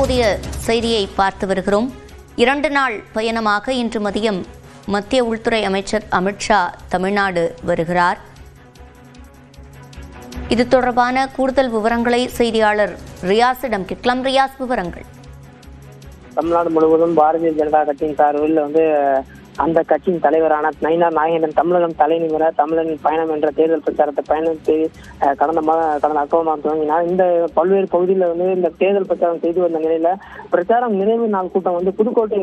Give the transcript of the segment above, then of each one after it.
தற்போதைய செய்தியை பார்த்து வருகிறோம். 2 நாள் பயணமாக இன்று மதியம் மத்திய உள்துறை அமைச்சர் அமித்ஷா தமிழ்நாடு வருகிறார். இது தொடர்பான கூடுதல் விவரங்களை செய்தியாளர் ரியாஸிடம் கேட்கலாம். ரியாஸ், விவரங்கள். தமிழ்நாடு முழுவதும் பாரதிய ஜனதா கட்சியின் சார்பில் அந்த கட்சியின் தலைவரான நயினார் நாகேந்திரன் தமிழகம் தலைநிமிர தமிழனின் பயணம் என்ற தேர்தல் பிரச்சாரத்தை பயணத்தை கடந்த அக்டோபர் மாதம் துவங்கினார். இந்த பல்வேறு பகுதியில் இந்த தேர்தல் பிரச்சாரம் செய்து வந்த நிலையில பிரச்சாரம் நிறைவு நாள் கூட்டம் புதுக்கோட்டை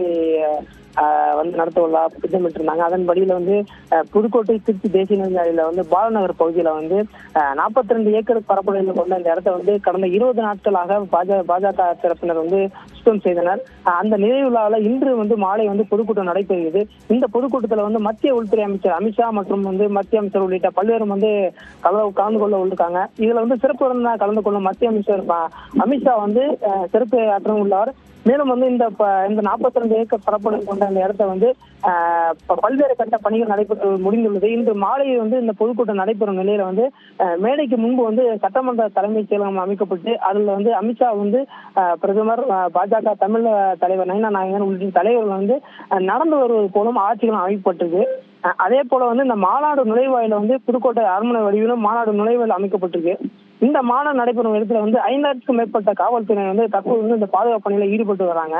நடத்த திட்டமிட்டிருந்தாங்க. அதன்படியில புதுக்கோட்டை திருச்சி தேசிய நெடுஞ்சாலையில பாலநகர் பகுதியில 42 ஏக்கர் பரப்பளவில் கொண்ட இந்த இடத்தை கடந்த 20 நாட்களாக பாஜக தரப்பினர் சுத்தம் செய்தனர். அந்த நிறைவு விழாவில் இன்று மாலை பொதுக்கூட்டம் நடைபெறுகிறது. இந்த பொதுக்கூட்டத்துல மத்திய உள்துறை அமைச்சர் அமித்ஷா மற்றும் மத்திய அமைச்சர் உள்ளிட்ட பல்வேறு கலந்து கொள்ள உள்ளிருக்காங்க. இதுல சிறப்பு விருந்தினராக கலந்து கொள்ளும் மத்திய அமைச்சர் அமித்ஷா சிறப்பு ஆற்ற உள்ளார். மேலும் இந்த 42 ஏக்கர் பரப்பளவு கொண்ட அந்த இடத்தை பல்வேறு கட்ட பணிகள் நடைபெற்று முடிந்துள்ளது. இன்று மாலை இந்த பொதுக்கூட்டம் நடைபெறும் நிலையில மேடைக்கு முன்பு சட்டமன்ற தலைமைச் செயலகம் அமைக்கப்பட்டு அதுல அமித்ஷா பிரதமர் பாஜக தமிழ் தலைவர் நயினார் நாகேந்திரன் உள்ளிட்ட தலைவர்கள் நடந்து வருவது போலும் ஆட்சிகளும் அமைக்கப்பட்டிருக்கு. அதே போல இந்த மாநாடு நுழைவாயில புதுக்கோட்டை அரண்மனை வடிவிலும் மாநாடு நுழைவாயில் அமைக்கப்பட்டிருக்கு. இந்த மாநாடு நடைபெறும் இடத்துல 5000க்கும் மேற்பட்ட காவல்துறையினர் தற்போது இந்த பாதுகாப்பு பணியில ஈடுபட்டு வராங்க.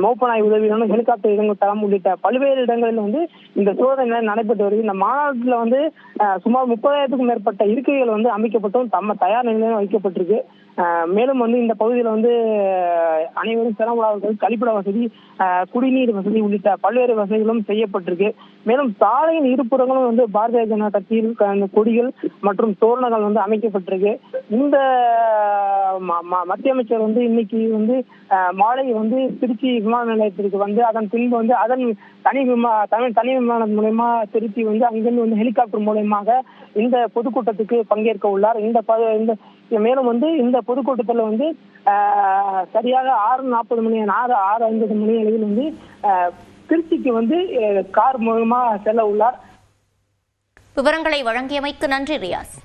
மோப்பநாய் உதவியுடன் ஹெலிகாப்டர் இறங்கும் தளம் உள்ளிட்ட பல்வேறு இடங்களில் இந்த சோதனை நடைபெற்று வருது. இந்த மாநாட்டில் சுமார் 30,000க்கும் மேற்பட்ட இருக்கைகள் அமைக்கப்பட்டும் தயார் நிலையிலும் வைக்கப்பட்டிருக்கு. மேலும் இந்த பகுதியில் அனைவரும் சிரமம் கழிப்பிட வசதி, குடிநீர் வசதி உள்ளிட்ட பல்வேறு வசதிகளும் செய்யப்பட்டிருக்கு. மேலும் சாலையின் இருபுறங்களும் பாரதிய ஜனதா கட்சியில் கொடிகள் மற்றும் தோரணங்கள் அமைக்கப்பட்டிருக்கு. இந்த மத்திய அமைச்சர் இன்னைக்கு மாலை திருச்சி விமான நிலையத்திற்கு அதன் பின்பு அதன் தனி விமானம் மூலயமா திருச்சி அங்கிருந்து ஹெலிகாப்டர் மூலயமாக இந்த பொதுக்கூட்டத்துக்கு பங்கேற்க உள்ளார். மேலும் இந்த பொதுக்கூட்டத்தில் சரியாக 6:40 மணி 6:50 மணி அளவில் திருச்சிக்கு கார் மூலமா செல்ல உள்ளார். விவரங்களை வழங்கியமைக்கு நன்றி ரியாஸ்.